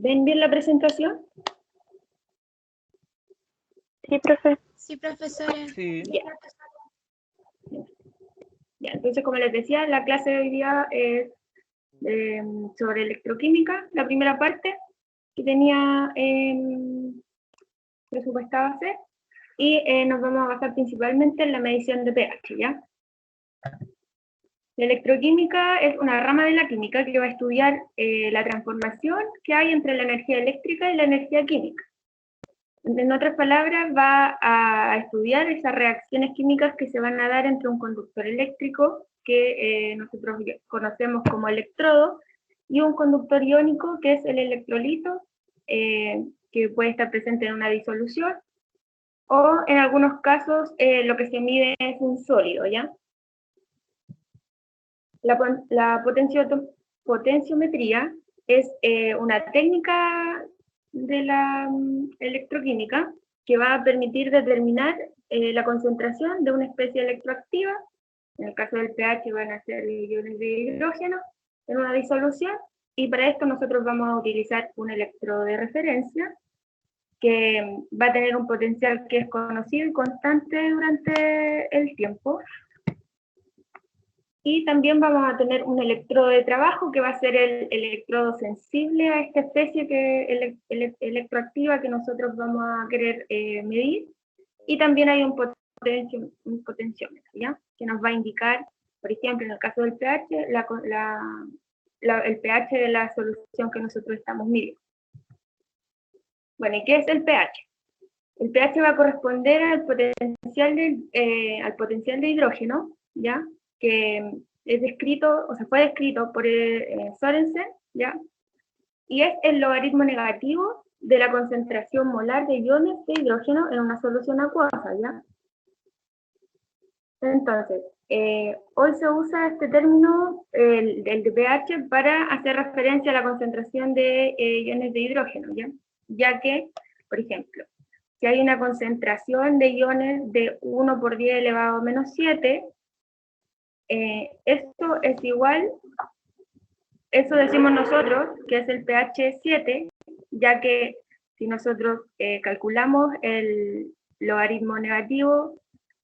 ¿Ven bien la presentación? Sí, profe. Sí, profesora. Sí. Ya, entonces, como les decía, la clase de hoy día es sobre electroquímica, la primera parte que tenía presupuestado hacer, y nos vamos a basar principalmente en la medición de pH, ¿ya? La electroquímica es una rama de la química que va a estudiar la transformación que hay entre la energía eléctrica y la energía química. En otras palabras, va a estudiar esas reacciones químicas que se van a dar entre un conductor eléctrico, que nosotros conocemos como electrodo, y un conductor iónico, que es el electrolito, que puede estar presente en una disolución, o en algunos casos lo que se mide es un sólido, ¿ya? La potenciometría es una técnica de la electroquímica que va a permitir determinar la concentración de una especie electroactiva. En el caso del pH van a ser iones de hidrógeno en una disolución, y para esto nosotros vamos a utilizar un electrodo de referencia que va a tener un potencial que es conocido y constante durante el tiempo. Y también vamos a tener un electrodo de trabajo que va a ser el electrodo sensible a esta especie electroactiva que nosotros vamos a querer medir. Y también hay un potenciómetro, ¿ya? Que nos va a indicar, por ejemplo, en el caso del pH, el pH de la solución que nosotros estamos midiendo. Bueno, ¿y qué es el pH? El pH va a corresponder al potencial de hidrógeno, ¿ya? Que es descrito, o sea, fue descrito por Sorensen, ¿ya? Y es el logaritmo negativo de la concentración molar de iones de hidrógeno en una solución acuosa, ¿ya? Entonces, hoy se usa este término, el de pH, para hacer referencia a la concentración de iones de hidrógeno, ¿ya? Ya que, por ejemplo, si hay una concentración de iones de 1 por 10 elevado a menos 7, esto es igual, eso decimos nosotros, que es el pH 7, ya que si nosotros calculamos el logaritmo negativo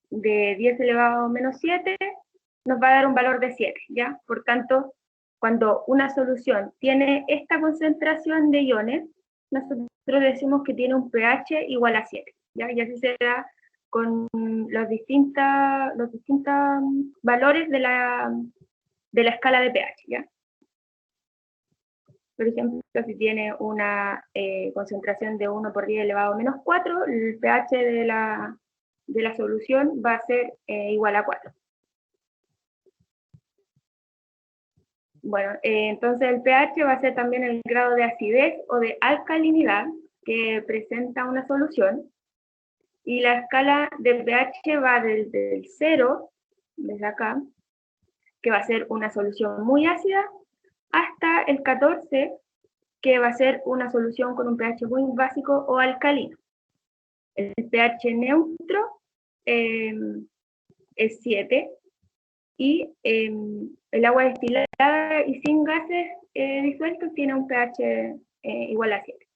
de 10 elevado a menos 7, nos va a dar un valor de 7, ¿ya? Por tanto, cuando una solución tiene esta concentración de iones, nosotros decimos que tiene un pH igual a 7, ¿ya? Y así se da con los distintos valores de la escala de pH, ¿ya? Por ejemplo, si tiene una concentración de 1 por 10 elevado a menos 4, el pH de la solución va a ser igual a 4. Bueno, entonces el pH va a ser también el grado de acidez o de alcalinidad que presenta una solución, y la escala de pH va desde el 0, desde acá, que va a ser una solución muy ácida, hasta el 14, que va a ser una solución con un pH muy básico o alcalino. El pH neutro es 7, y el agua destilada y sin gases disueltos tiene un pH igual a 7.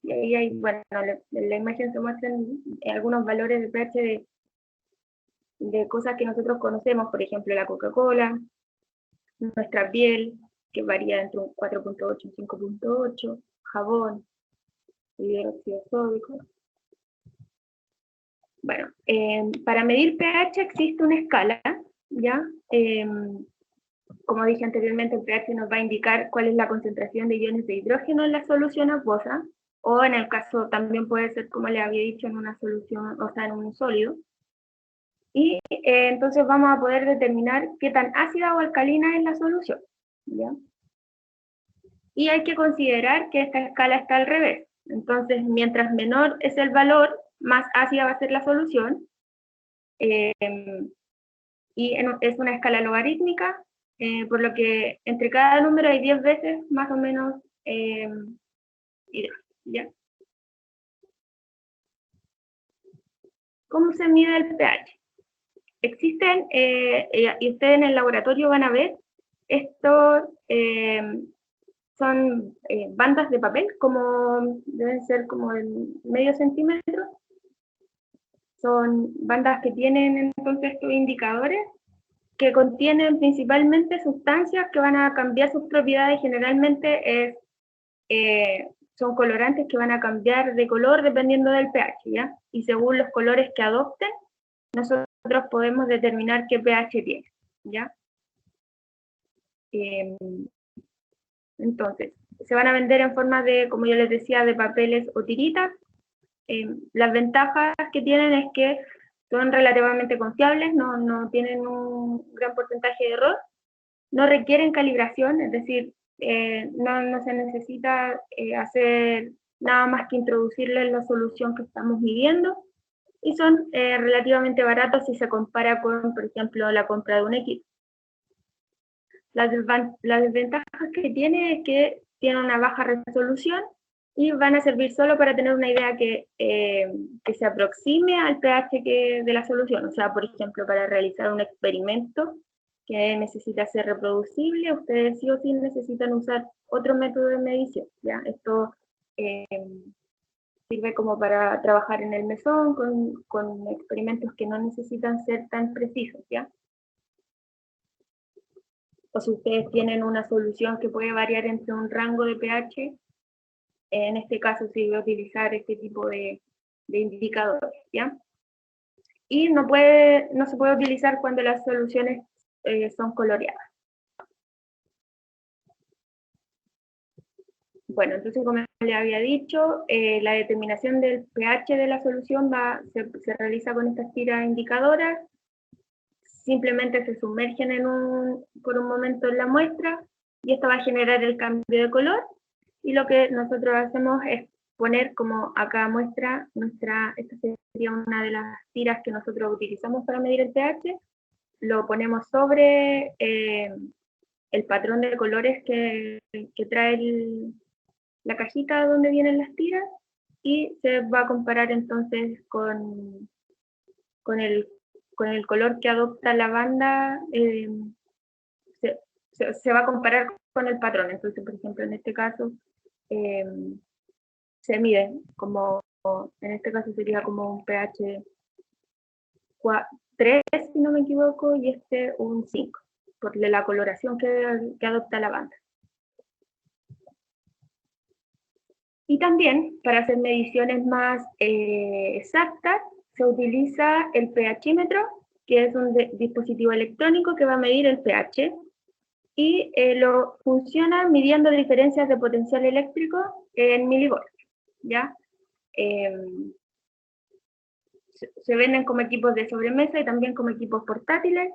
Y ahí hay, bueno, en la imagen se muestran algunos valores de pH de cosas que nosotros conocemos, por ejemplo la Coca-Cola, nuestra piel, que varía entre un 4.8 y 5.8, jabón, hidróxido sódico. Bueno, para medir pH existe una escala, ¿ya? Como dije anteriormente, el pH nos va a indicar cuál es la concentración de iones de hidrógeno en la solución acuosa, o en el caso también puede ser, como le había dicho, en una solución, o sea, en un sólido. Y entonces vamos a poder determinar qué tan ácida o alcalina es la solución, ¿ya? Y hay que considerar que esta escala está al revés. Entonces, mientras menor es el valor, más ácida va a ser la solución. Y es una escala logarítmica, por lo que entre cada número hay 10 veces más o menos hidrógeno, ¿ya? ¿Cómo se mide el pH? Existen, y ustedes en el laboratorio van a ver, estos son bandas de papel, como deben ser como de medio centímetro. Son bandas que tienen entonces estos indicadores que contienen principalmente sustancias que van a cambiar sus propiedades. Generalmente son colorantes que van a cambiar de color dependiendo del pH, ¿ya? Y según los colores que adopten, nosotros podemos determinar qué pH tiene, ¿ya? Entonces, se van a vender en forma de, como yo les decía, de papeles o tiritas. Las ventajas que tienen es que son relativamente confiables, no tienen un gran porcentaje de error, no requieren calibración, es decir, no se necesita hacer nada más que introducirle la solución que estamos midiendo, y son relativamente baratos si se compara con, por ejemplo, la compra de un equipo. La desventaja que tiene es que tiene una baja resolución y van a servir solo para tener una idea que se aproxime al pH de la solución. O sea, por ejemplo, para realizar un experimento que necesita ser reproducible, ustedes sí o sí necesitan usar otro método de medición, ¿ya? Esto sirve como para trabajar en el mesón con experimentos que no necesitan ser tan precisos, ¿ya? O si ustedes tienen una solución que puede variar entre un rango de pH, en este caso se va a utilizar este tipo de indicadores, ¿ya? Y no se puede utilizar cuando las soluciones son coloreadas. Bueno, entonces como les había dicho, la determinación del pH de la solución se realiza con estas tiras indicadoras. Simplemente se sumergen por un momento en la muestra y esto va a generar el cambio de color, y lo que nosotros hacemos es poner como acá muestra esta sería una de las tiras que nosotros utilizamos para medir el pH, lo ponemos sobre el patrón de colores que trae la cajita donde vienen las tiras, y se va a comparar entonces con el color que adopta la banda, se va a comparar con el patrón. Entonces, por ejemplo, en este caso, se mide como, en este caso sería como un pH 3, si no me equivoco, y este un 5, por la coloración que adopta la banda. Y también, para hacer mediciones más exactas, se utiliza el pHímetro, que es un dispositivo electrónico que va a medir el pH, y funciona midiendo diferencias de potencial eléctrico en milivolts, ¿ya? Se venden como equipos de sobremesa y también como equipos portátiles.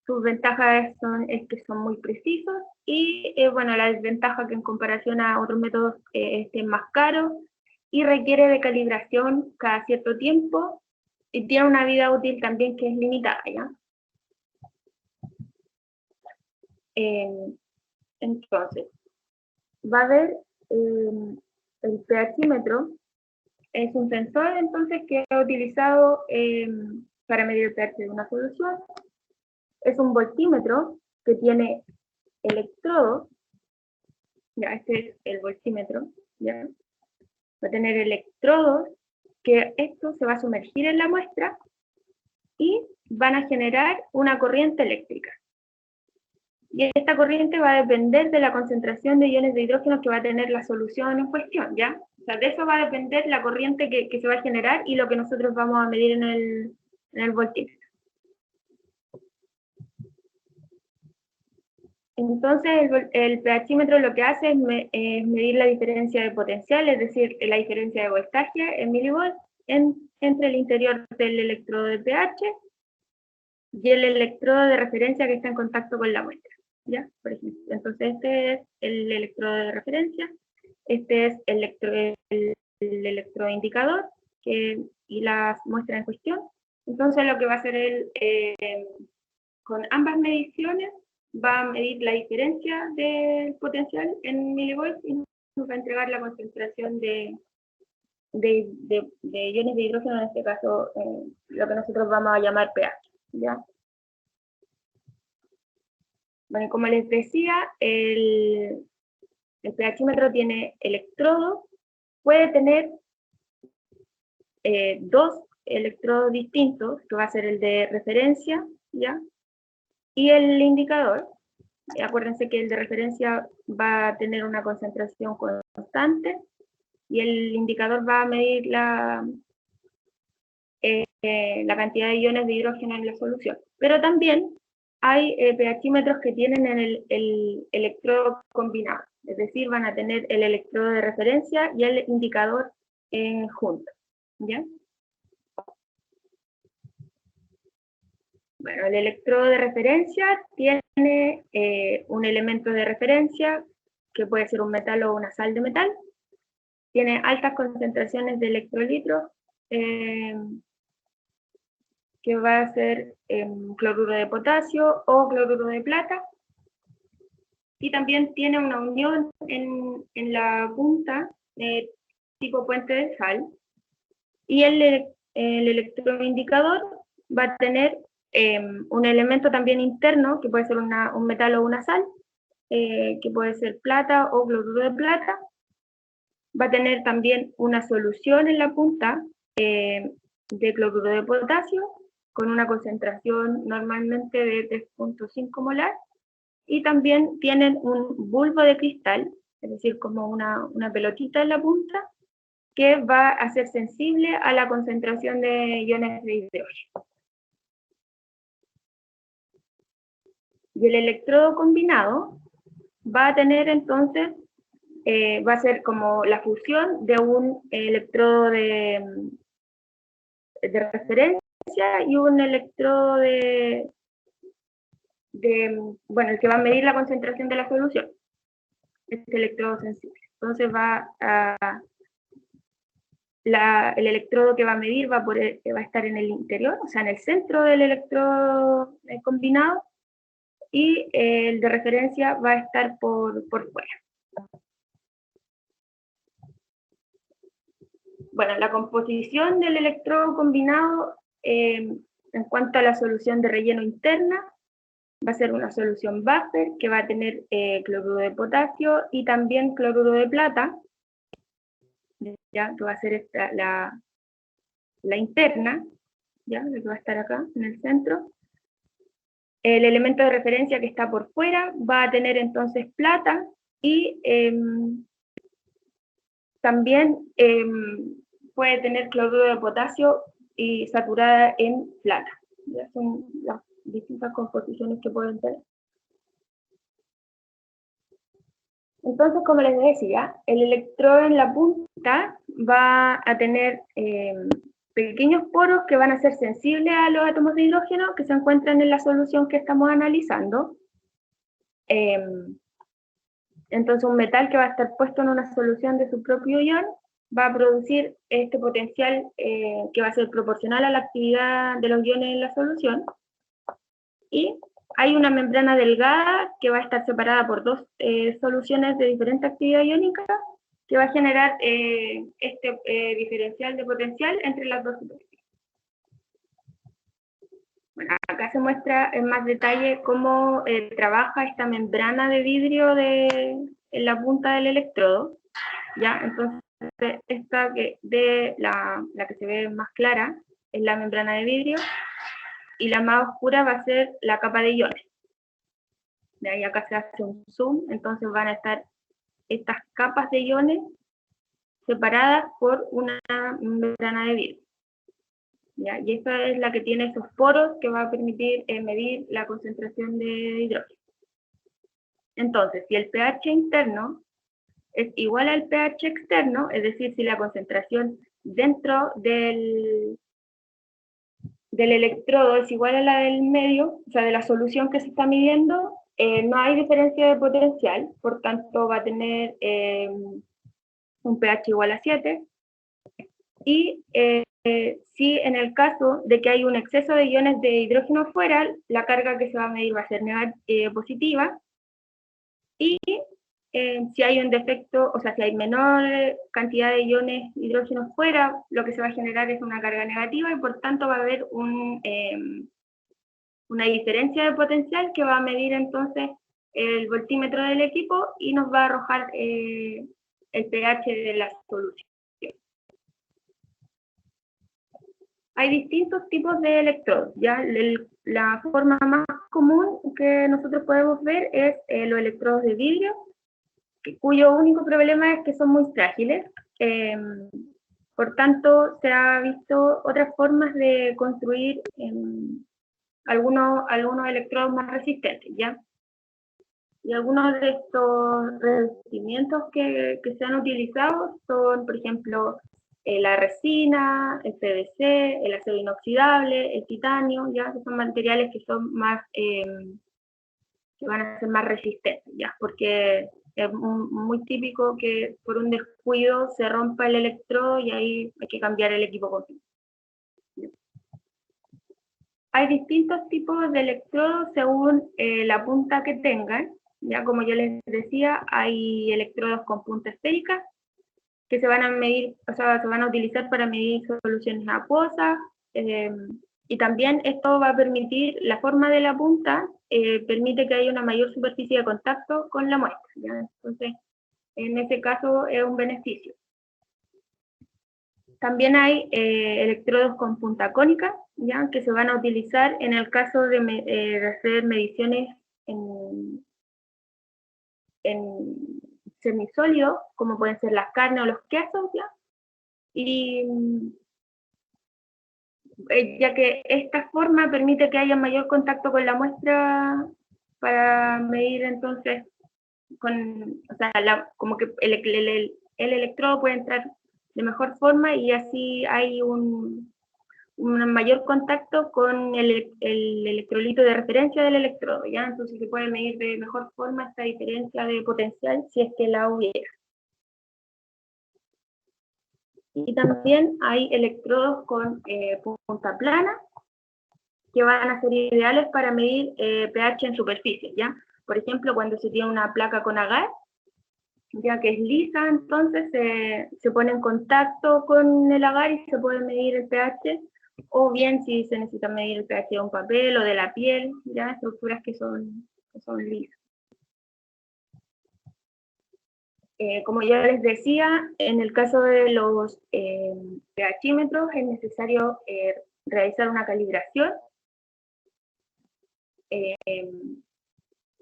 Sus ventajas es que son muy precisos, y bueno, la desventaja que en comparación a otros métodos es más caro y requiere de calibración cada cierto tiempo, y tiene una vida útil también que es limitada, ¿ya? Entonces, va a haber el pHímetro, es un sensor entonces que es utilizado para medir el pH de una solución. Es un voltímetro que tiene electrodos, ya este es el voltímetro, ya va a tener electrodos que esto se va a sumergir en la muestra y van a generar una corriente eléctrica. Y esta corriente va a depender de la concentración de iones de hidrógeno que va a tener la solución en cuestión, ¿ya? O sea, de eso va a depender la corriente que se va a generar y lo que nosotros vamos a medir en el voltímetro. Entonces, el pHímetro lo que hace es medir la diferencia de potencial, es decir, la diferencia de voltaje en milivolts entre el interior del electrodo de pH y el electrodo de referencia que está en contacto con la muestra, ¿ya? Por ejemplo, entonces este es el electrodo de referencia, este es el electrodo indicador y las muestras en cuestión. Entonces lo que va a hacer con ambas mediciones, va a medir la diferencia del potencial en milivolts y nos va a entregar la concentración de iones de hidrógeno, en este caso lo que nosotros vamos a llamar pH, ¿ya? Bueno, como les decía, El pHímetro tiene electrodos, puede tener dos electrodos distintos, que va a ser el de referencia, ¿ya? Y el indicador. Acuérdense que el de referencia va a tener una concentración constante y el indicador va a medir la cantidad de iones de hidrógeno en la solución. Pero también hay pHímetros que tienen el electrodo combinado, es decir, van a tener el electrodo de referencia y el indicador juntos, ¿ya? Bueno, el electrodo de referencia tiene un elemento de referencia, que puede ser un metal o una sal de metal. Tiene altas concentraciones de electrolitos, que va a ser cloruro de potasio o cloruro de plata. Y también tiene una unión en la punta, tipo puente de sal. Y el electroindicador va a tener un elemento también interno, que puede ser un metal o una sal, que puede ser plata o cloruro de plata. Va a tener también una solución en la punta de cloruro de potasio, con una concentración normalmente de 3.5 molar, y también tienen un bulbo de cristal, es decir, como una pelotita en la punta, que va a ser sensible a la concentración de iones de hidrógeno. Y el electrodo combinado va a tener entonces, va a ser como la fusión de un electrodo de referencia y un electrodo bueno, el que va a medir la concentración de la solución, este electrodo sensible. Entonces el electrodo que va a medir va a estar en el interior, o sea, en el centro del electrodo combinado, y el de referencia va a estar por fuera. Bueno, la composición del electrodo combinado en cuanto a la solución de relleno interna, va a ser una solución buffer que va a tener cloruro de potasio y también cloruro de plata, ya que va a ser la interna, ya que va a estar acá en el centro. El elemento de referencia que está por fuera va a tener entonces plata y también puede tener cloruro de potasio y saturada en plata. Ya son las distintas composiciones que pueden tener. Entonces, como les decía, el electrodo en la punta va a tener pequeños poros que van a ser sensibles a los átomos de hidrógeno que se encuentran en la solución que estamos analizando. Entonces, un metal que va a estar puesto en una solución de su propio ion va a producir este potencial que va a ser proporcional a la actividad de los iones en la solución. Y hay una membrana delgada que va a estar separada por dos soluciones de diferente actividad iónica, que va a generar este diferencial de potencial entre las dos superficies. Bueno, acá se muestra en más detalle cómo trabaja esta membrana de vidrio en la punta del electrodo. ¿Ya? Entonces, esta la que se ve más clara es la membrana de vidrio, y la más oscura va a ser la capa de iones. De ahí acá se hace un zoom, entonces van a estar estas capas de iones separadas por una membrana de vidrio. ¿Ya? Y esta es la que tiene esos poros que va a permitir medir la concentración de hidrógeno. Entonces, si el pH interno es igual al pH externo, es decir, si la concentración dentro del electrodo es igual a la del medio, o sea, de la solución que se está midiendo, no hay diferencia de potencial, por tanto va a tener un pH igual a 7, y si en el caso de que hay un exceso de iones de hidrógeno fuera, la carga que se va a medir va a ser positiva, y si hay un defecto, o sea, si hay menor cantidad de iones hidrógeno fuera, lo que se va a generar es una carga negativa, y por tanto va a haber una diferencia de potencial que va a medir entonces el voltímetro del equipo y nos va a arrojar el pH de la solución. Hay distintos tipos de electrodos, ¿ya? La forma más común que nosotros podemos ver es los electrodos de vidrio, cuyo único problema es que son muy frágiles. Por tanto, se ha visto otras formas de construir algunos electrodos más resistentes, ¿ya? Y algunos de estos revestimientos que se han utilizado son, por ejemplo, la resina, el PVC, el acero inoxidable, el titanio, ya que son materiales que son más, que van a ser más resistentes, ya, porque es muy típico que por un descuido se rompa el electrodo y ahí hay que cambiar el equipo completo. Hay distintos tipos de electrodos según la punta que tengan. Ya como yo les decía, hay electrodos con punta esférica que se van a medir, o sea, se van a utilizar para medir soluciones acuosas, y también esto va a permitir, la forma de la punta permite que haya una mayor superficie de contacto con la muestra, ¿ya? Entonces, en ese caso es un beneficio. También hay electrodos con punta cónica, ¿ya? Que se van a utilizar en el caso de hacer mediciones en semisólidos, como pueden ser las carnes o los quesos, ¿ya? Y ya que esta forma permite que haya mayor contacto con la muestra para medir entonces, o sea, como que el electrodo puede entrar de mejor forma y así hay un mayor contacto con el electrolito de referencia del electrodo, ¿ya? Entonces se puede medir de mejor forma esta diferencia de potencial si es que la hubiera. Y también hay electrodos con punta plana que van a ser ideales para medir pH en superficie, ¿ya? Por ejemplo, cuando se tiene una placa con agar, ya que es lisa, entonces se pone en contacto con el agar y se puede medir el pH, o bien si se necesita medir el pH de un papel o de la piel, ya estructuras que son lisas. Como ya les decía, en el caso de los pHímetros es necesario realizar una calibración.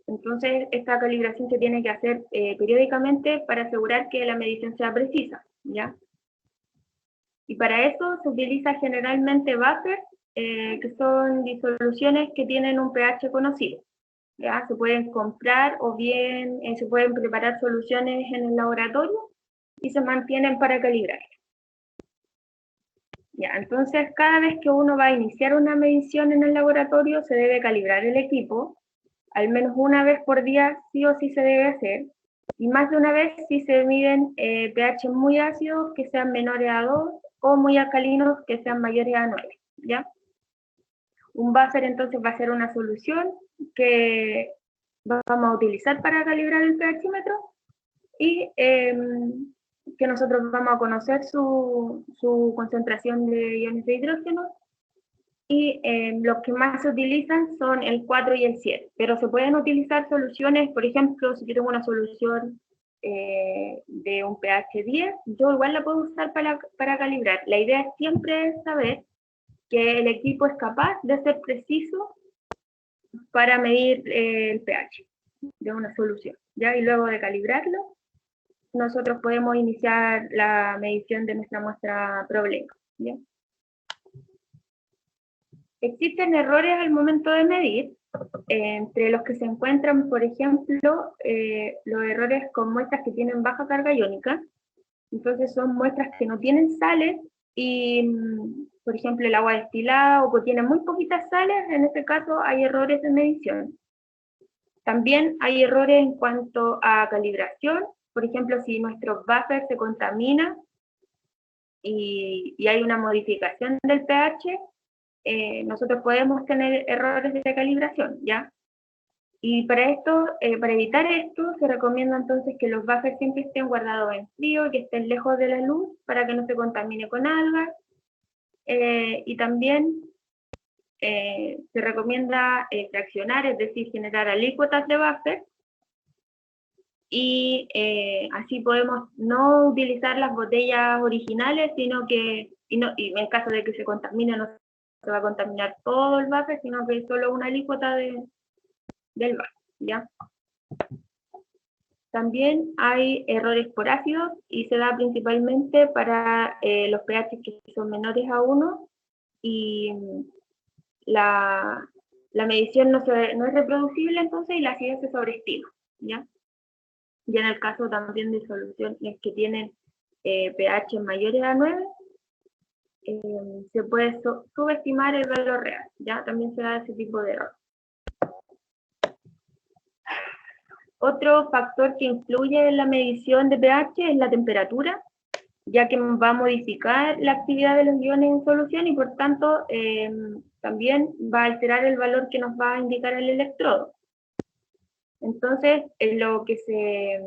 Entonces, esta calibración se tiene que hacer periódicamente para asegurar que la medición sea precisa, ¿ya? Y para eso se utiliza generalmente buffers, que son disoluciones que tienen un pH conocido, ¿ya? Se pueden comprar o bien se pueden preparar soluciones en el laboratorio y se mantienen para calibrar. Ya, entonces, cada vez que uno va a iniciar una medición en el laboratorio, se debe calibrar el equipo, al menos una vez por día sí o sí se debe hacer, y más de una vez si se miden pH muy ácidos que sean menores a 2 o muy alcalinos que sean mayores a 9, ¿ya? Un buffer entonces va a ser una solución que vamos a utilizar para calibrar el pHímetro y que nosotros vamos a conocer su concentración de iones de hidrógeno, y los que más se utilizan son el 4 y el 7, pero se pueden utilizar soluciones, por ejemplo, si yo tengo una solución de un pH 10, yo igual la puedo usar para calibrar. La idea siempre es saber que el equipo es capaz de ser preciso para medir el pH de una solución, ¿ya? Y luego de calibrarlo, nosotros podemos iniciar la medición de nuestra muestra problema, ¿ya? Existen errores al momento de medir, entre los que se encuentran, por ejemplo, los errores con muestras que tienen baja carga iónica. Entonces son muestras que no tienen sales y, por ejemplo, el agua destilada o que tiene muy poquitas sales, en este caso hay errores de medición. También hay errores en cuanto a calibración, por ejemplo, si nuestro buffer se contamina y hay una modificación del pH, nosotros podemos tener errores de calibración, ¿ya? Y para esto, para evitar esto, se recomienda entonces que los buffers siempre estén guardados en frío, que estén lejos de la luz, para que no se contamine con algas. Y también se recomienda fraccionar, es decir, generar alícuotas de buffer y así podemos no utilizar las botellas originales, sino que, y en caso de que se contamine, no se va a contaminar todo el buffer, sino que solo una alícuota del vaso, ¿ya? También hay errores por ácidos y se da principalmente para los pH que son menores a 1 y la medición no es reproducible entonces y la acidez se sobreestima, ¿ya? Y en el caso también de soluciones que tienen pH mayores a 9, se puede subestimar el valor real, ¿ya? También se da ese tipo de error. Otro factor que influye en la medición de pH es la temperatura, ya que va a modificar la actividad de los iones en solución y por tanto también va a alterar el valor que nos va a indicar el electrodo. Entonces, lo que se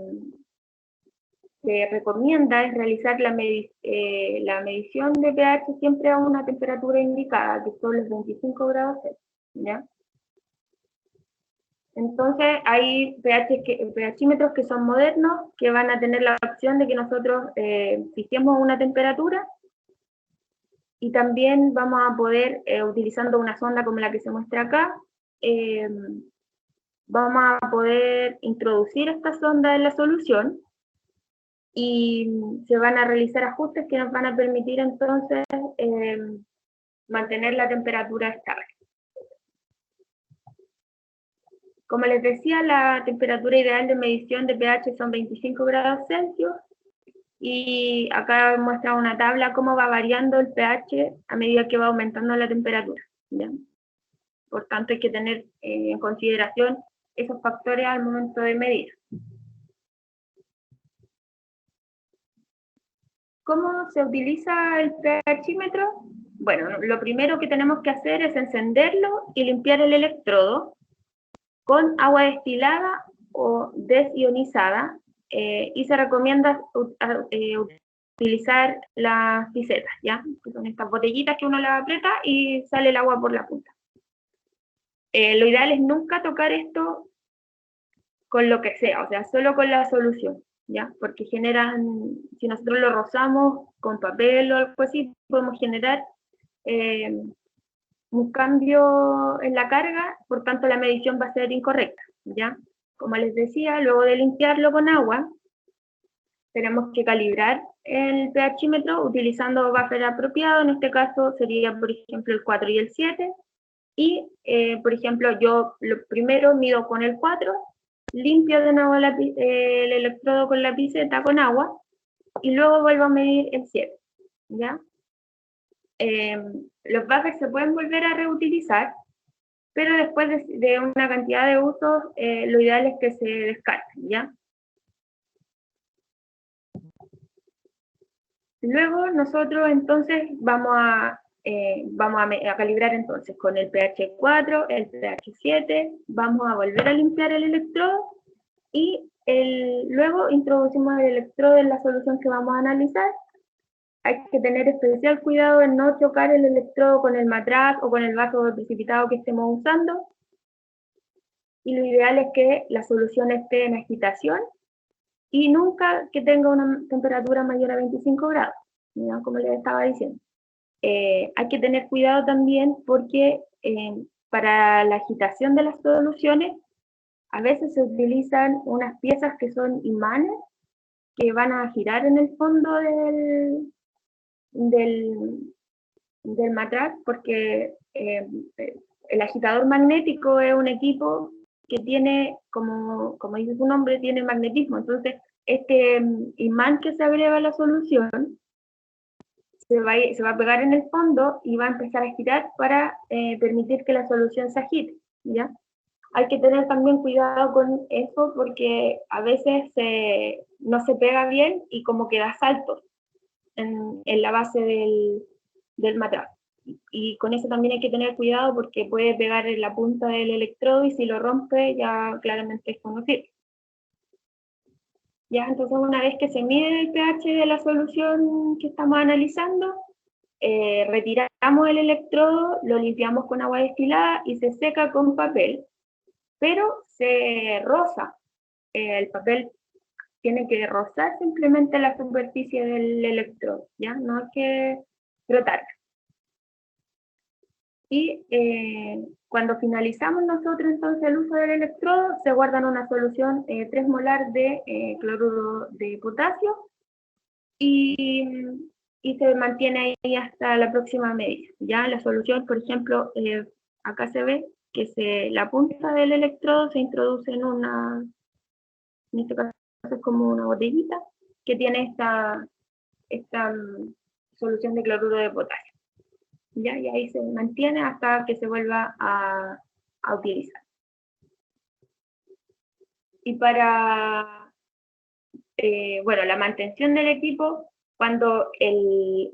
recomienda es realizar la medición de pH siempre a una temperatura indicada, que son los 25 grados Celsius, ¿ya? Entonces, hay pHímetros que son modernos, que van a tener la opción de que nosotros fijemos una temperatura y también vamos a poder, utilizando una sonda como la que se muestra acá, vamos a poder introducir esta sonda en la solución y se van a realizar ajustes que nos van a permitir entonces mantener la temperatura estable. Como les decía, la temperatura ideal de medición de pH son 25 grados Celsius y acá muestra una tabla cómo va variando el pH a medida que va aumentando la temperatura, ¿ya? Por tanto, hay que tener en consideración esos factores al momento de medir. ¿Cómo se utiliza el pHímetro? Bueno, lo primero que tenemos que hacer es encenderlo y limpiar el electrodo con agua destilada o desionizada, y se recomienda utilizar las pisetas, ¿ya? Que son estas botellitas que uno las aprieta y sale el agua por la punta. Lo ideal es nunca tocar esto con lo que sea, o sea, solo con la solución, ¿ya? Porque generan, si nosotros lo rozamos con papel o algo así, podemos generar un cambio en la carga, por tanto la medición va a ser incorrecta, ¿ya? Como les decía, luego de limpiarlo con agua, tenemos que calibrar el pHímetro utilizando buffer apropiado, en este caso sería, por ejemplo, el 4 y el 7, y, por ejemplo, yo lo primero mido con el 4, limpio de nuevo el electrodo con la piseta con agua, y luego vuelvo a medir el 7, ¿ya? Los buffers se pueden volver a reutilizar, pero después de una cantidad de usos, lo ideal es que se descarten, ¿ya? Luego nosotros entonces vamos a calibrar entonces con el pH 4, el pH 7, vamos a volver a limpiar el electrodo y luego introducimos el electrodo en la solución que vamos a analizar. Hay que tener especial cuidado en no chocar el electrodo con el matraz o con el vaso de precipitado que estemos usando. Y lo ideal es que la solución esté en agitación y nunca que tenga una temperatura mayor a 25 grados, ¿ya? Como les estaba diciendo. Hay que tener cuidado también porque para la agitación de las soluciones a veces se utilizan unas piezas que son imanes que van a girar en el fondo del matraz, porque el agitador magnético es un equipo que tiene, como dice su nombre, tiene magnetismo. Entonces, este imán que se agrega a la solución se va a pegar en el fondo y va a empezar a girar para permitir que la solución se agite, ¿ya? Hay que tener también cuidado con eso porque a veces no se pega bien y como que da saltos en la base del matraz. Y con eso también hay que tener cuidado porque puede pegar en la punta del electrodo y si lo rompe ya claramente es conocido. Ya, entonces una vez que se mide el pH de la solución que estamos analizando, retiramos el electrodo, lo limpiamos con agua destilada y se seca con papel, pero se roza el papel tiene que rozar simplemente la superficie del electrodo, ¿ya? No hay que frotar. Y cuando finalizamos nosotros entonces el uso del electrodo, se guarda en una solución 3 molar de cloruro de potasio y, y se mantiene ahí hasta la próxima medida. Ya la solución, por ejemplo, acá se ve que la punta del electrodo se introduce en una, en este caso es como una botellita, que tiene esta solución de cloruro de potasio. ¿Ya? Y ahí se mantiene hasta que se vuelva a utilizar. Y para bueno, la mantención del equipo, cuando el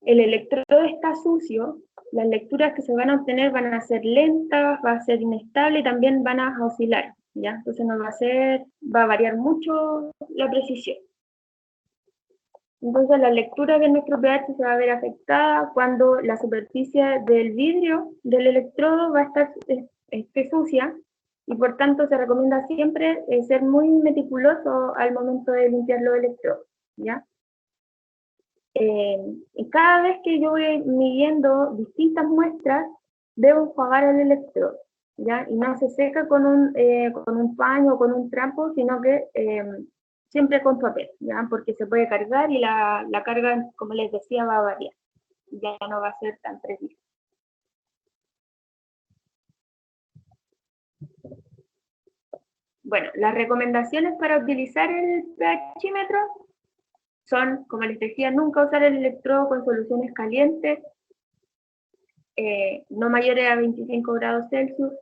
electrodo está sucio, las lecturas que se van a obtener van a ser lentas, va a ser inestable y también van a oscilar, ¿ya? Entonces no va a variar mucho la precisión. Entonces la lectura de nuestro pH se va a ver afectada cuando la superficie del vidrio del electrodo va a estar sucia y por tanto se recomienda siempre ser muy meticuloso al momento de limpiar los electrodos, ¿ya? Y cada vez que yo voy midiendo distintas muestras, debo enjuagar el electrodo, ¿ya? Y no se seca con un paño o con un trapo, sino que siempre con papel, ¿ya? Porque se puede cargar y la carga, como les decía, va a variar, ya no va a ser tan precisa. Bueno, las recomendaciones para utilizar el pHímetro son, como les decía, nunca usar el electrodo con soluciones calientes, no mayores a 25 grados Celsius.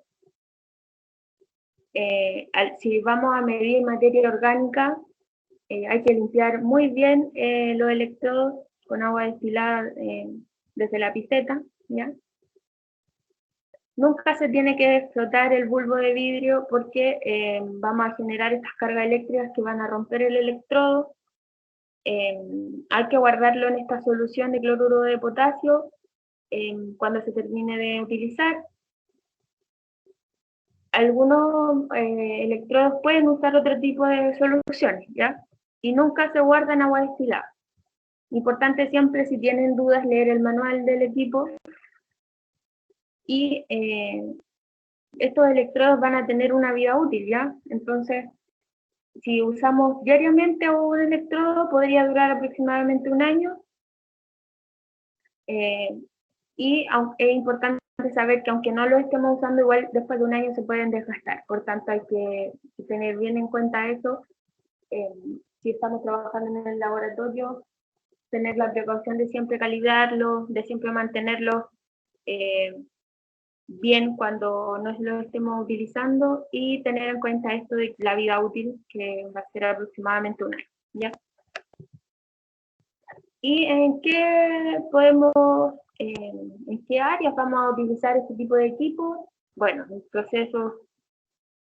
Si vamos a medir materia orgánica, hay que limpiar muy bien los electrodos con agua destilada desde la pipeta, ¿ya? Nunca se tiene que flotar el bulbo de vidrio porque vamos a generar estas cargas eléctricas que van a romper el electrodo. Hay que guardarlo en esta solución de cloruro de potasio cuando se termine de utilizar. Algunos electrodos pueden usar otro tipo de soluciones, ¿ya? Y nunca se guarda en agua destilada. Importante siempre, si tienen dudas, leer el manual del equipo. Y estos electrodos van a tener una vida útil, ¿ya? Entonces, si usamos diariamente un electrodo, podría durar aproximadamente un año. Y es importante saber que aunque no lo estemos usando, igual después de un año se pueden desgastar. Por tanto, hay que tener bien en cuenta eso. Si estamos trabajando en el laboratorio, tener la precaución de siempre calibrarlo, de siempre mantenerlo bien cuando no lo estemos utilizando y tener en cuenta esto de la vida útil, que va a ser aproximadamente un año, ¿ya? ¿Y en qué en qué áreas vamos a utilizar este tipo de equipos? Bueno, en procesos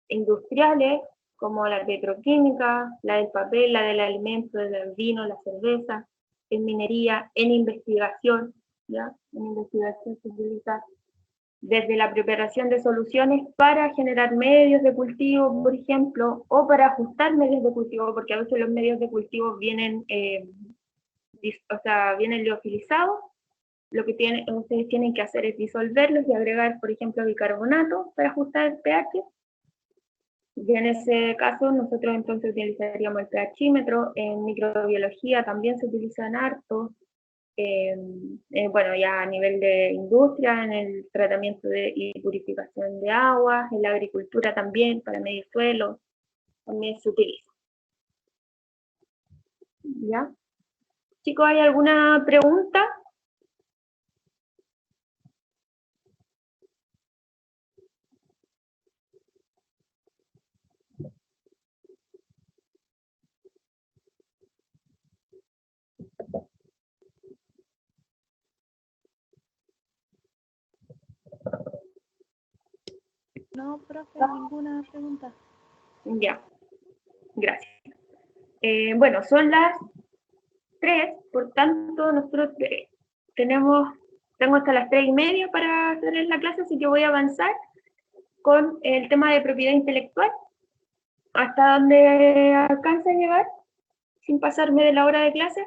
industriales, como la petroquímica, la del papel, la del alimento, del vino, la cerveza, en minería, en investigación, ¿ya? En investigación se utiliza desde la preparación de soluciones para generar medios de cultivo, por ejemplo, o para ajustar medios de cultivo, porque a veces los medios de cultivo vienen, vienen liofilizados. Lo que ustedes tienen que hacer es disolverlos y agregar, por ejemplo, bicarbonato para ajustar el pH. Y en ese caso, nosotros entonces utilizaríamos el pHímetro. En microbiología también se utilizan harto. Bueno, ya a nivel de industria, en el tratamiento y purificación de aguas, en la agricultura también, para medir suelo, también se utiliza. ¿Ya? Chicos, ¿hay alguna pregunta? No, profe, ninguna pregunta. Ya, gracias. Bueno, son las 3, por tanto, nosotros tengo hasta las 3:30 para hacer la clase, así que voy a avanzar con el tema de propiedad intelectual. hasta donde alcance a llegar, sin pasarme de la hora de clase,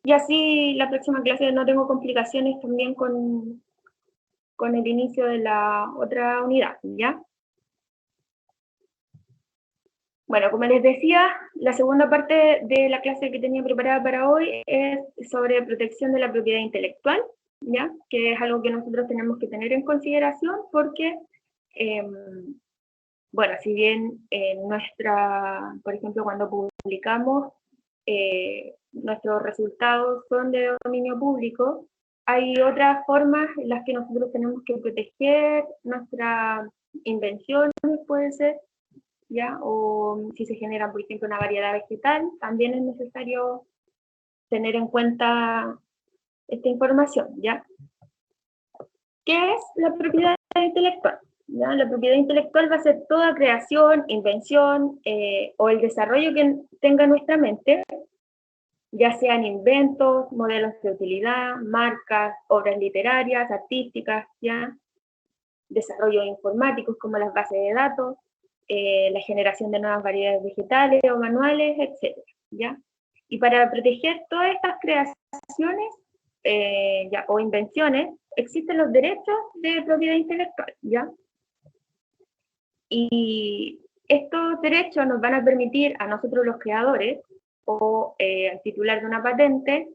y así la próxima clase no tengo complicaciones también con el inicio de la otra unidad, ¿ya? Bueno, como les decía, la segunda parte de la clase que tenía preparada para hoy es sobre protección de la propiedad intelectual, ¿ya? Que es algo que nosotros tenemos que tener en consideración porque, bueno, si bien por ejemplo, cuando publicamos, nuestros resultados son de dominio público, hay otras formas en las que nosotros tenemos que proteger nuestras invenciones, puede ser, ¿ya? O si se genera, por ejemplo, una variedad vegetal, también es necesario tener en cuenta esta información, ¿ya? ¿Qué es la propiedad intelectual? ¿Ya? La propiedad intelectual va a ser toda creación, invención o el desarrollo que tenga nuestra mente, ya sean inventos, modelos de utilidad, marcas, obras literarias, artísticas, ¿ya? Desarrollos informáticos como las bases de datos, la generación de nuevas variedades vegetales o manuales, etc. ¿Ya? Y para proteger todas estas creaciones o invenciones, existen los derechos de propiedad intelectual, ¿ya? Y estos derechos nos van a permitir a nosotros los creadores o al titular de una patente,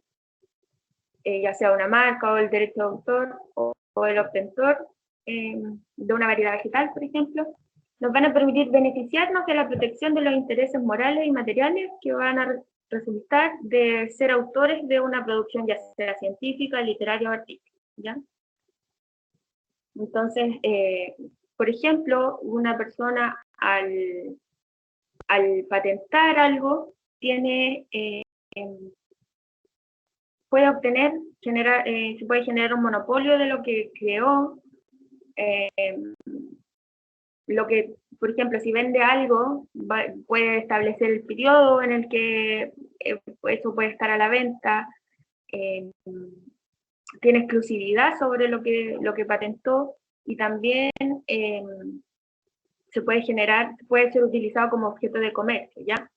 ya sea una marca o el derecho de autor o el obtentor de una variedad vegetal, por ejemplo, nos van a permitir beneficiarnos de la protección de los intereses morales y materiales que van a resultar de ser autores de una producción ya sea científica, literaria o artística, ¿ya? Entonces, por ejemplo, una persona al patentar algo puede obtener, se puede generar un monopolio de lo que creó, lo que, por ejemplo, si vende algo, puede establecer el periodo en el que eso puede estar a la venta, tiene exclusividad sobre lo que patentó y también puede ser utilizado como objeto de comercio, ¿ya?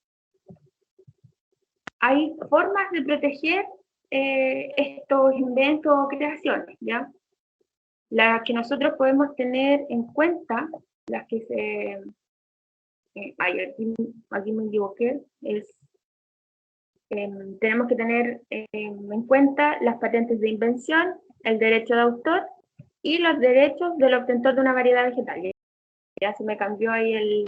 Hay formas de proteger estos inventos o creaciones, ¿ya? Las que nosotros podemos tener en cuenta, las que se... aquí me equivoqué, tenemos que tener en cuenta las patentes de invención, el derecho de autor y los derechos del obtentor de una variedad vegetal. Ya se me cambió ahí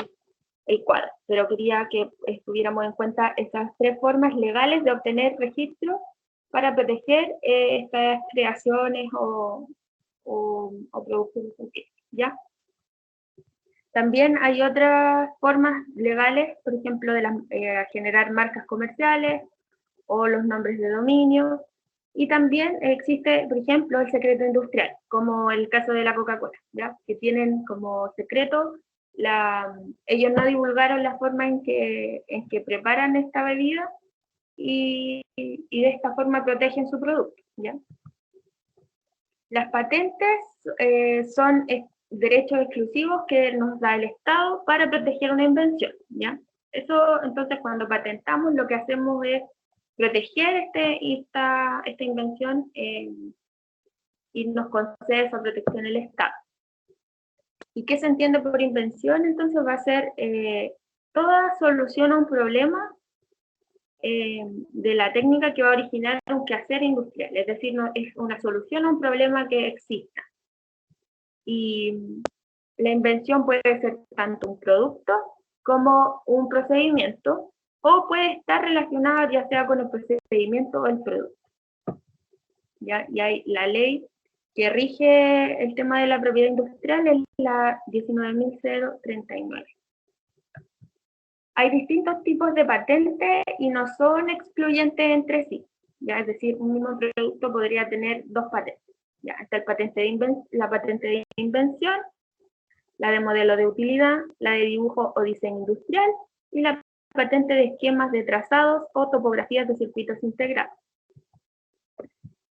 el cuadro, pero quería que estuviéramos en cuenta estas tres formas legales de obtener registro para proteger estas creaciones o productos científicos, ¿ya? También hay otras formas legales, por ejemplo, de generar marcas comerciales o los nombres de dominio, y también existe, por ejemplo, el secreto industrial, como el caso de la Coca-Cola, ¿ya? Que tienen como secreto, ellos no divulgaron la forma en que preparan esta bebida y de esta forma protegen su producto, ¿ya? Las patentes son derechos exclusivos que nos da el Estado para proteger una invención, ¿ya? Eso, entonces, cuando patentamos, lo que hacemos es proteger esta invención y nos concede esa protección el Estado. ¿Y qué se entiende por invención? Entonces va a ser toda solución a un problema de la técnica que va a originar un quehacer industrial, es decir, no, es una solución a un problema que exista. Y la invención puede ser tanto un producto como un procedimiento, o puede estar relacionada ya sea con el procedimiento o el producto. ¿Ya? Y hay la ley que rige el tema de la propiedad industrial, es la 19.039. Hay distintos tipos de patentes y no son excluyentes entre sí. ¿Ya? Es decir, un mismo producto podría tener dos patentes. ¿Ya? Está la patente de invención, la de modelo de utilidad, la de dibujo o diseño industrial y la patente de esquemas de trazados o topografías de circuitos integrados.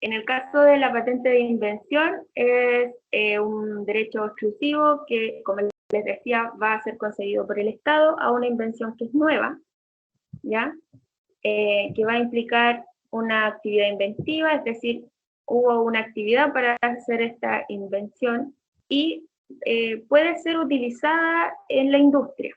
En el caso de la patente de invención es un derecho exclusivo que, como les decía, va a ser concedido por el Estado a una invención que es nueva, ¿ya? Que va a implicar una actividad inventiva, es decir, hubo una actividad para hacer esta invención y puede ser utilizada en la industria.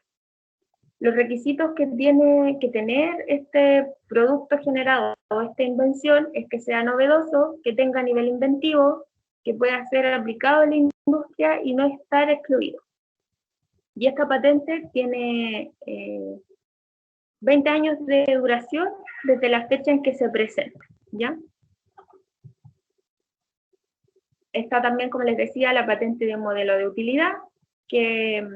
Los requisitos que tiene que tener este producto generado o esta invención es que sea novedoso, que tenga nivel inventivo, que pueda ser aplicado en la industria y no estar excluido. Y esta patente tiene 20 años de duración desde la fecha en que se presenta, ¿ya? Está también, como les decía, la patente de modelo de utilidad, que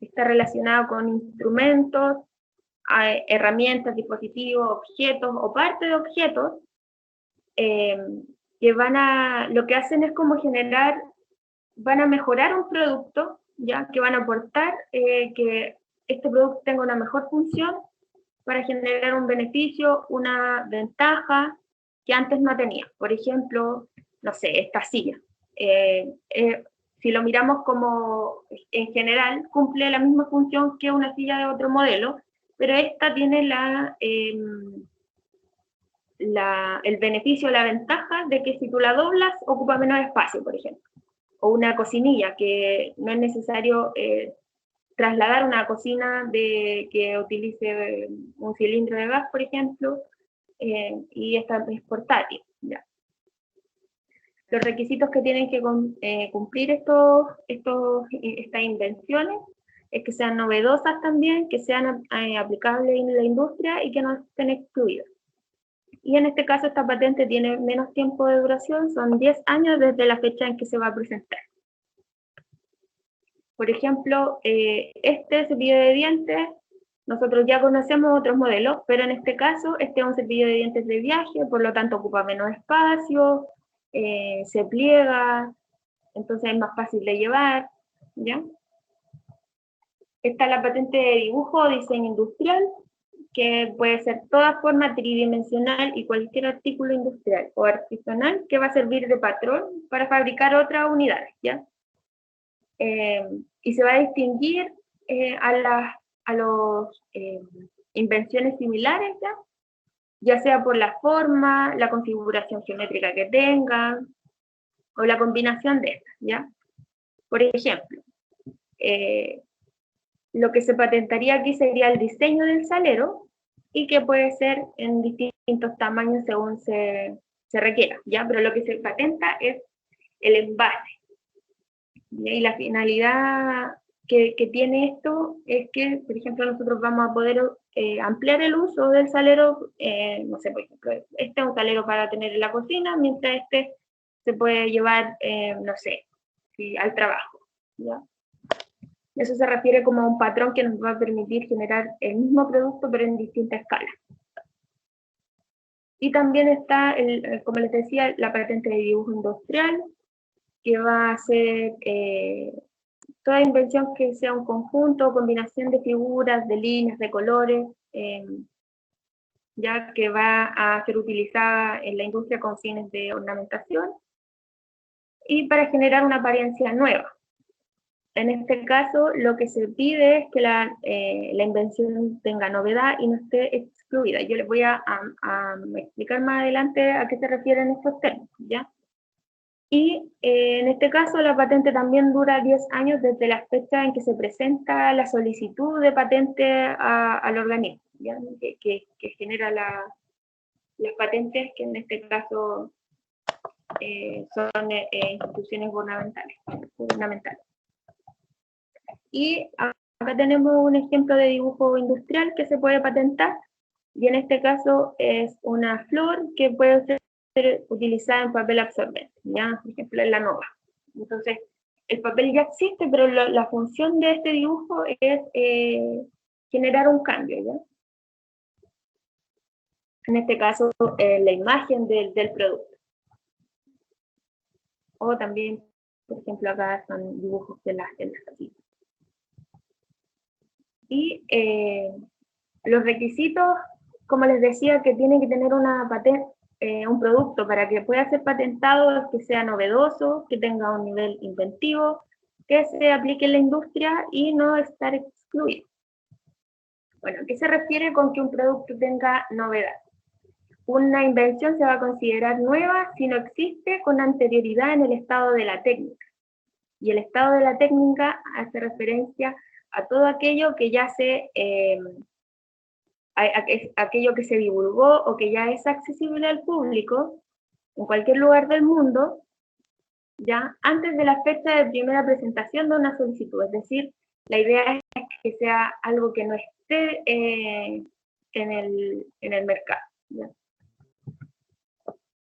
está relacionado con instrumentos, herramientas, dispositivos, objetos o parte de objetos, que lo que hacen es como van a mejorar un producto, ya que van a aportar que este producto tenga una mejor función para generar un beneficio, una ventaja que antes no tenía. Por ejemplo, no sé, esta silla. Si lo miramos como en general, cumple la misma función que una silla de otro modelo, pero esta tiene el beneficio, la ventaja de que si tú la doblas, ocupa menos espacio, por ejemplo. O una cocinilla, que no es necesario trasladar una cocina que utilice un cilindro de gas, por ejemplo, y esta es portátil. ¿Ya? Los requisitos que tienen que cumplir estas invenciones es que sean novedosas también, que sean aplicables en la industria y que no estén excluidas. Y en este caso esta patente tiene menos tiempo de duración, son 10 años desde la fecha en que se va a presentar. Por ejemplo, este cepillo de dientes, nosotros ya conocemos otros modelos, pero en este caso, este es un cepillo de dientes de viaje, por lo tanto ocupa menos espacio, se pliega, entonces es más fácil de llevar, ¿ya? Está la patente de dibujo o diseño industrial, que puede ser toda forma tridimensional y cualquier artículo industrial o artesanal que va a servir de patrón para fabricar otras unidades, ¿ya? Y se va a distinguir a las invenciones similares, ya sea por la forma, la configuración geométrica que tengan, o la combinación de estas, ¿ya? Por ejemplo, lo que se patentaría aquí sería el diseño del salero, y que puede ser en distintos tamaños según se requiera, ¿ya? Pero lo que se patenta es el envase. Y la finalidad que tiene esto es que, por ejemplo, nosotros vamos a poder ampliar el uso del salero, no sé, por ejemplo, este es un salero para tener en la cocina, mientras este se puede llevar, no sé, al trabajo, ¿ya? Eso se refiere como a un patrón que nos va a permitir generar el mismo producto, pero en distinta escala. Y también está, como les decía, la patente de dibujo industrial, que va a ser toda invención que sea un conjunto o combinación de figuras, de líneas, de colores, ya que va a ser utilizada en la industria con fines de ornamentación y para generar una apariencia nueva. En este caso, lo que se pide es que la invención tenga novedad y no esté excluida. Yo les voy a explicar más adelante a qué se refieren estos términos, ¿ya? Y en este caso la patente también dura 10 años desde la fecha en que se presenta la solicitud de patente al organismo, ¿ya? Que genera las patentes, que en este caso son instituciones gubernamentales. Y acá tenemos un ejemplo de dibujo industrial que se puede patentar, y en este caso es una flor que puede ser utilizada en papel absorbente, ¿ya? Por ejemplo, en la nova. Entonces, el papel ya existe, pero la función de este dibujo es generar un cambio, ¿ya? En este caso, la imagen del producto. O también, por ejemplo, acá son dibujos de las casitas. Y los requisitos, como les decía, que tiene que tener una patente, un producto para que pueda ser patentado, que sea novedoso, que tenga un nivel inventivo, que se aplique en la industria y no estar excluido. Bueno, ¿qué se refiere con que un producto tenga novedad? Una invención se va a considerar nueva si no existe con anterioridad en el estado de la técnica. Y el estado de la técnica hace referencia a todo aquello que ya aquello que se divulgó o que ya es accesible al público en cualquier lugar del mundo, ya antes de la fecha de primera presentación de una solicitud. Es decir, la idea es que sea algo que no esté en el mercado. ¿Ya?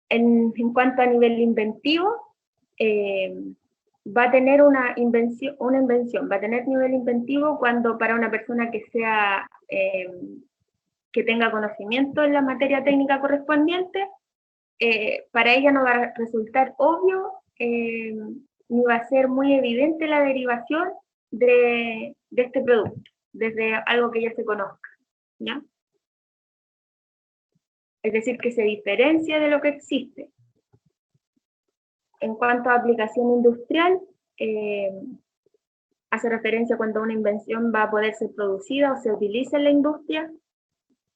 En cuanto a nivel inventivo, va a tener una invención, va a tener nivel inventivo cuando para una persona que sea que tenga conocimiento en la materia técnica correspondiente, para ella no va a resultar obvio ni va a ser muy evidente la derivación de este producto, desde algo que ya se conozca, ¿ya? Es decir, que se diferencia de lo que existe. En cuanto a aplicación industrial, hace referencia cuando una invención va a poder ser producida o se utiliza en la industria.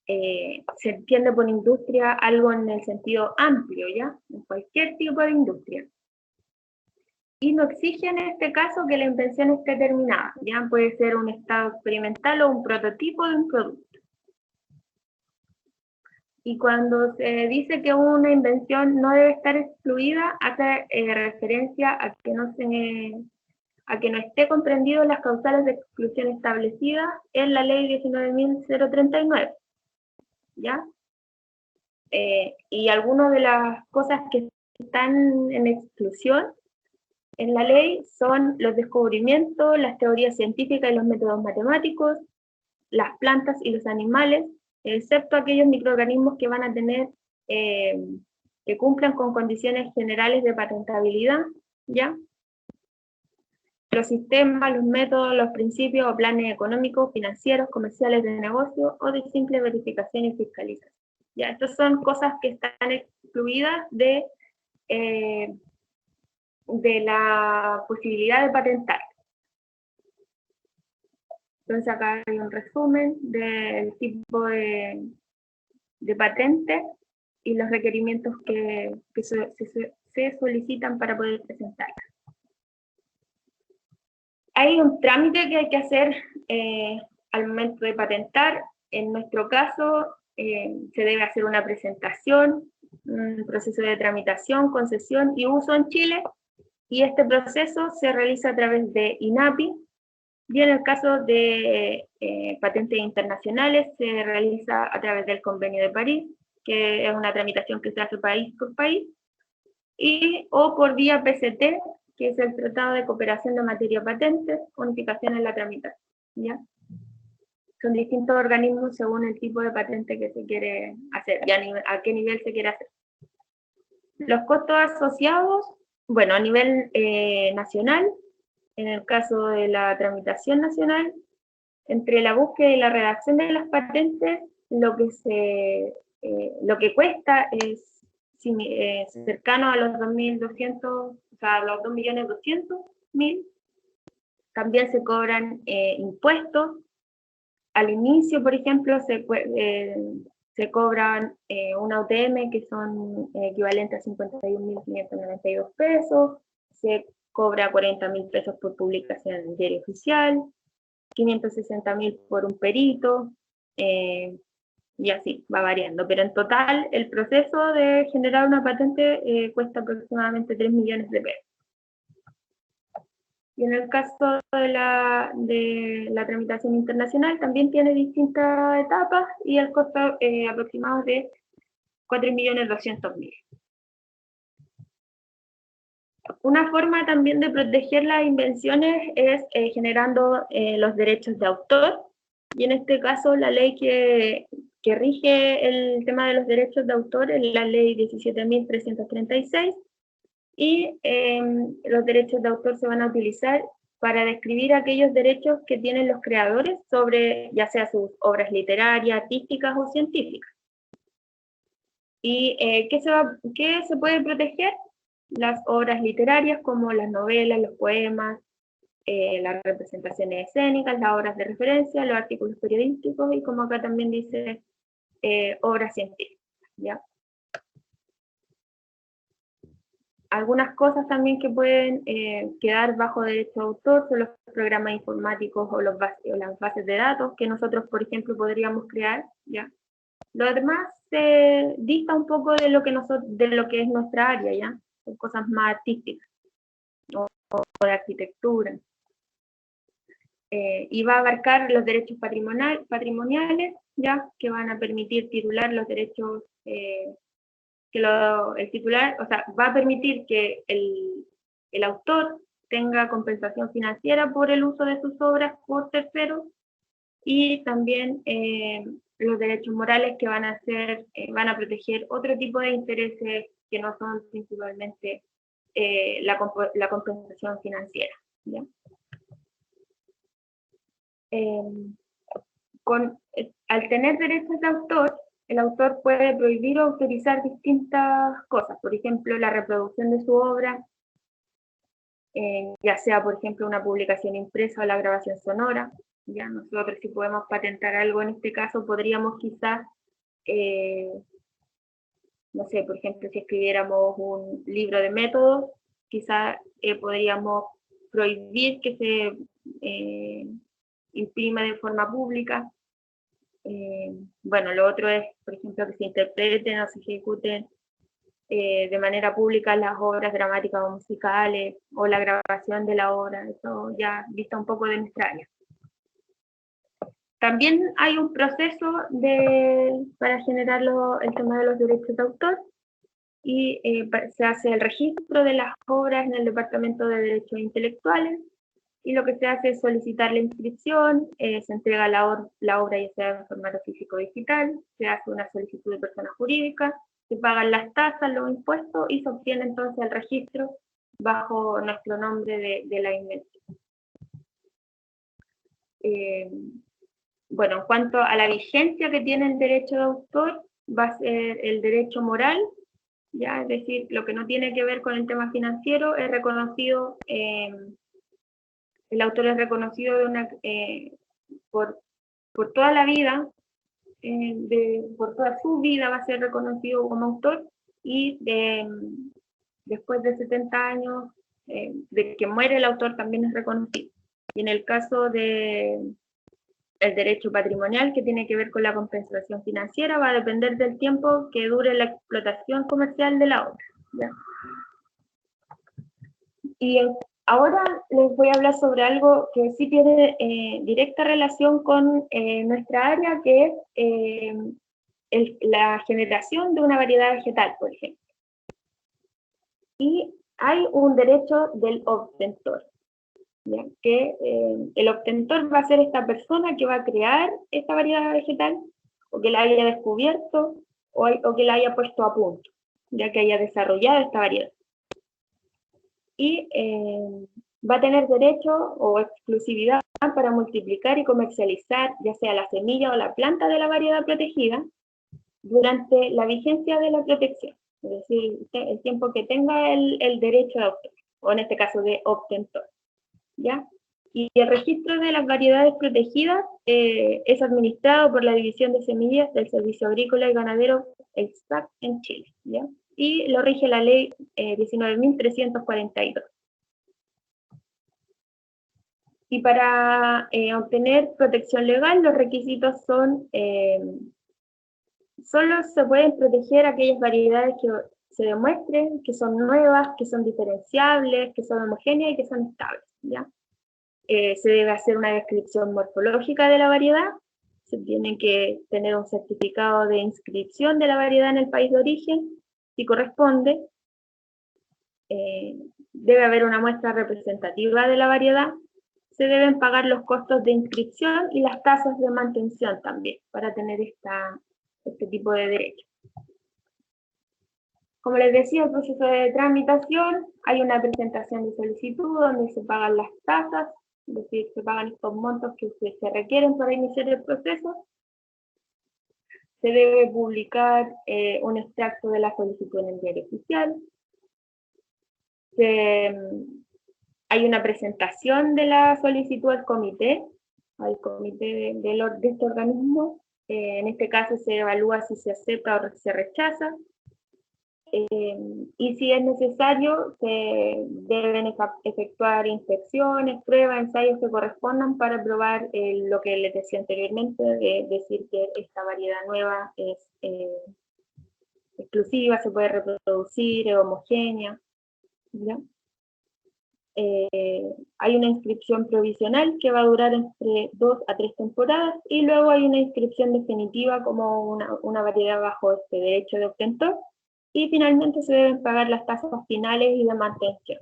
Se entiende por industria algo en el sentido amplio, ¿ya? En cualquier tipo de industria. Y no exige en este caso que la invención esté terminada, ¿ya? Puede ser un estado experimental o un prototipo de un producto. Y cuando se dice que una invención no debe estar excluida, hace referencia a que no esté comprendido las causales de exclusión establecidas en la ley 19.039, ¿ya? Y algunas de las cosas que están en exclusión en la ley son los descubrimientos, las teorías científicas y los métodos matemáticos, las plantas y los animales, excepto aquellos microorganismos que van a tener, que cumplan con condiciones generales de patentabilidad, ¿ya? Los sistemas, los métodos, los principios o planes económicos, financieros, comerciales de negocio o de simple verificación y fiscalización. Ya, estas son cosas que están excluidas de la posibilidad de patentar. Entonces acá hay un resumen del tipo de patente y los requerimientos que se solicitan para poder presentarla. Hay un trámite que hay que hacer al momento de patentar. En nuestro caso, se debe hacer una presentación, un proceso de tramitación, concesión y uso en Chile, y este proceso se realiza a través de INAPI, y en el caso de patentes internacionales se realiza a través del Convenio de París, que es una tramitación que se hace país por país, o por vía PCT, que es el Tratado de Cooperación de Materia Patentes, unificación en la tramitación, ¿ya? Son distintos organismos según el tipo de patente que se quiere hacer y a qué nivel se quiere hacer. Los costos asociados, bueno, a nivel nacional, en el caso de la tramitación nacional, entre la búsqueda y la redacción de las patentes, lo que cuesta es cercano a los 2.200.000, o sea, a los 2.200.000. También se cobran impuestos. Al inicio, por ejemplo, se cobran una UTM que son equivalentes a 51.592 pesos, se cobra 40.000 pesos por publicación en el diario oficial, 560.000 por un perito, y así, va variando. Pero en total, el proceso de generar una patente cuesta aproximadamente 3 millones de pesos. Y en el caso de la tramitación internacional, también tiene distintas etapas y el costo aproximado es de 4.200.000. Una forma también de proteger las invenciones es generando los derechos de autor, y en este caso la ley que rige el tema de los derechos de autor es la ley 17.336, y los derechos de autor se van a utilizar para describir aquellos derechos que tienen los creadores sobre ya sea sus obras literarias, artísticas o científicas. ¿Y qué se puede proteger? Las obras literarias como las novelas, los poemas, las representaciones escénicas, las obras de referencia, los artículos periodísticos y como acá también dice, obras científicas, ¿ya? Algunas cosas también que pueden quedar bajo derecho de autor son los programas informáticos o las bases de datos que nosotros, por ejemplo, podríamos crear, ¿ya? Lo demás se dista un poco de lo que es nuestra área, ¿ya? Son cosas más artísticas o de arquitectura. Y va a abarcar los derechos patrimoniales, ¿ya? Que van a permitir titular los derechos, el titular, o sea, va a permitir que el autor tenga compensación financiera por el uso de sus obras por terceros, y también los derechos morales que van a proteger otro tipo de intereses que no son principalmente la compensación financiera, ¿ya? Al tener derechos de autor, el autor puede prohibir o autorizar distintas cosas, por ejemplo, la reproducción de su obra, ya sea, por ejemplo, una publicación impresa o la grabación sonora. Ya nosotros, si podemos patentar algo en este caso, podríamos quizás, no sé, por ejemplo, si escribiéramos un libro de métodos, quizás podríamos prohibir que se imprima de forma pública. Bueno, lo otro es, por ejemplo, que se interpreten o se ejecuten de manera pública las obras dramáticas o musicales, o la grabación de la obra, eso ya vista un poco de nuestra área. También hay un proceso para generar el tema de los derechos de autor, y se hace el registro de las obras en el Departamento de Derechos Intelectuales, y lo que se hace es solicitar la inscripción, se entrega la obra ya sea en formato físico o digital, se hace una solicitud de persona jurídica, se pagan las tasas, los impuestos, y se obtiene entonces el registro bajo nuestro nombre de la invención. Bueno, en cuanto a la vigencia que tiene el derecho de autor, va a ser el derecho moral, ¿ya? Es decir, lo que no tiene que ver con el tema financiero es reconocido, el autor es reconocido por toda la vida, por toda su vida va a ser reconocido como autor, y después de 70 años de que muere el autor también es reconocido. Y en el caso de el derecho patrimonial, que tiene que ver con la compensación financiera, va a depender del tiempo que dure la explotación comercial de la obra, ¿ya? Y ahora les voy a hablar sobre algo que sí tiene directa relación con nuestra área, que es la generación de una variedad vegetal, por ejemplo. Y hay un derecho del obtentor, ¿ya? Que el obtentor va a ser esta persona que va a crear esta variedad vegetal, o que la haya descubierto, o que la haya puesto a punto, ya que haya desarrollado esta variedad. Y va a tener derecho o exclusividad para multiplicar y comercializar ya sea la semilla o la planta de la variedad protegida durante la vigencia de la protección, es decir, el tiempo que tenga el derecho de autor, o en este caso de obtentor, ¿ya? Y el registro de las variedades protegidas es administrado por la División de Semillas del Servicio Agrícola y Ganadero, el SAC, en Chile, ¿ya? Y lo rige la ley 19.342. Y para obtener protección legal, los requisitos son, solo se pueden proteger aquellas variedades que se demuestren que son nuevas, que son diferenciables, que son homogéneas y que son estables, ¿ya? Se debe hacer una descripción morfológica de la variedad, se tiene que tener un certificado de inscripción de la variedad en el país de origen, si corresponde, debe haber una muestra representativa de la variedad, se deben pagar los costos de inscripción y las tasas de mantención también, para tener este tipo de derecho. Como les decía, el proceso de tramitación, hay una presentación de solicitud donde se pagan las tasas, es decir, se pagan estos montos que se requieren para iniciar el proceso. Se debe publicar un extracto de la solicitud en el diario oficial. hay una presentación de la solicitud al comité de este organismo. En este caso se evalúa si se acepta o se rechaza. Y si es necesario, se deben efectuar inspecciones, pruebas, ensayos que correspondan para probar lo que les decía anteriormente, de decir que esta variedad nueva es exclusiva, se puede reproducir, es homogénea, ¿ya? Hay una inscripción provisional que va a durar entre 2 a 3 temporadas y luego hay una inscripción definitiva como una variedad bajo este derecho de obtentor y finalmente se deben pagar las tasas finales y de mantención.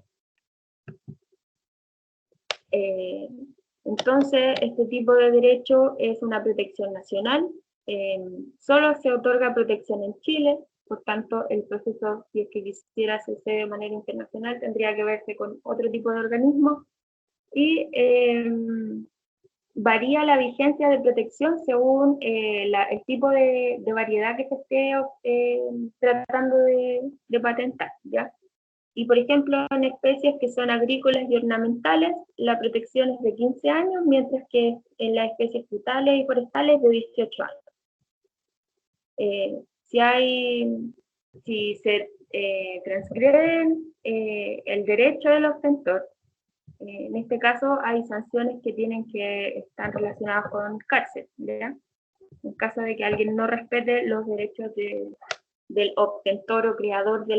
Entonces, este tipo de derecho es una protección nacional, solo se otorga protección en Chile. Por tanto, el proceso, si es que quisiera hacerse de manera internacional, tendría que verse con otro tipo de organismo y varía la vigencia de protección según el tipo de variedad que se esté tratando de patentar, ¿ya? Y por ejemplo, en especies que son agrícolas y ornamentales, la protección es de 15 años, mientras que en las especies frutales y forestales de 18 años. Si se transgreden el derecho del obtentor, en este caso hay sanciones que tienen que estar relacionadas con cárcel, ¿ya? En caso de que alguien no respete los derechos del obtentor o creador de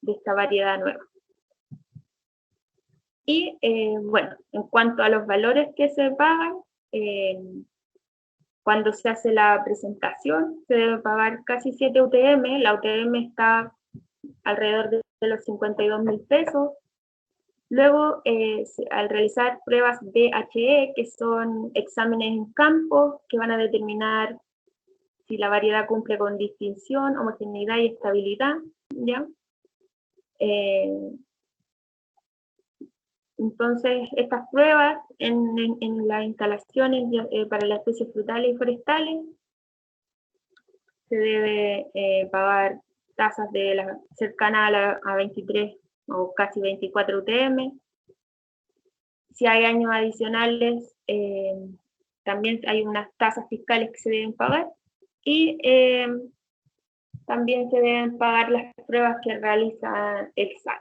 esta variedad nueva. Y bueno, en cuanto a los valores que se pagan, cuando se hace la presentación, se debe pagar casi 7 UTM. La UTM está alrededor de los 52.000 pesos. Luego, al realizar pruebas DHE, que son exámenes en campo, que van a determinar si la variedad cumple con distinción, homogeneidad y estabilidad, ¿ya? Entonces, estas pruebas en las instalaciones para las especies frutales y forestales se debe pagar tasas cercanas a 23 o casi 24 UTM. Si hay años adicionales, también hay unas tasas fiscales que se deben pagar y también se deben pagar las pruebas que realiza el SAT.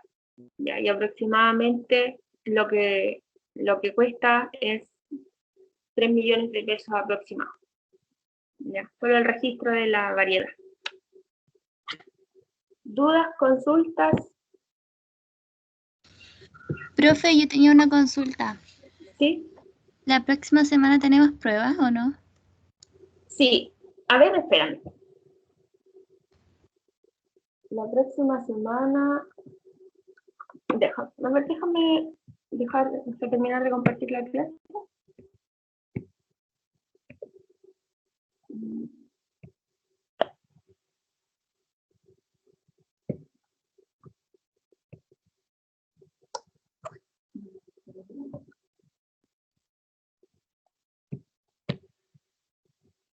¿Ya? Y aproximadamente lo que cuesta es 3 millones de pesos aproximados. ¿Ya? Solo el registro de la variedad. ¿Dudas, consultas? Profe, yo tenía una consulta. ¿Sí? ¿La próxima semana tenemos pruebas o no? Sí. A ver, espérame. La próxima semana... Déjame terminar de compartir la clase.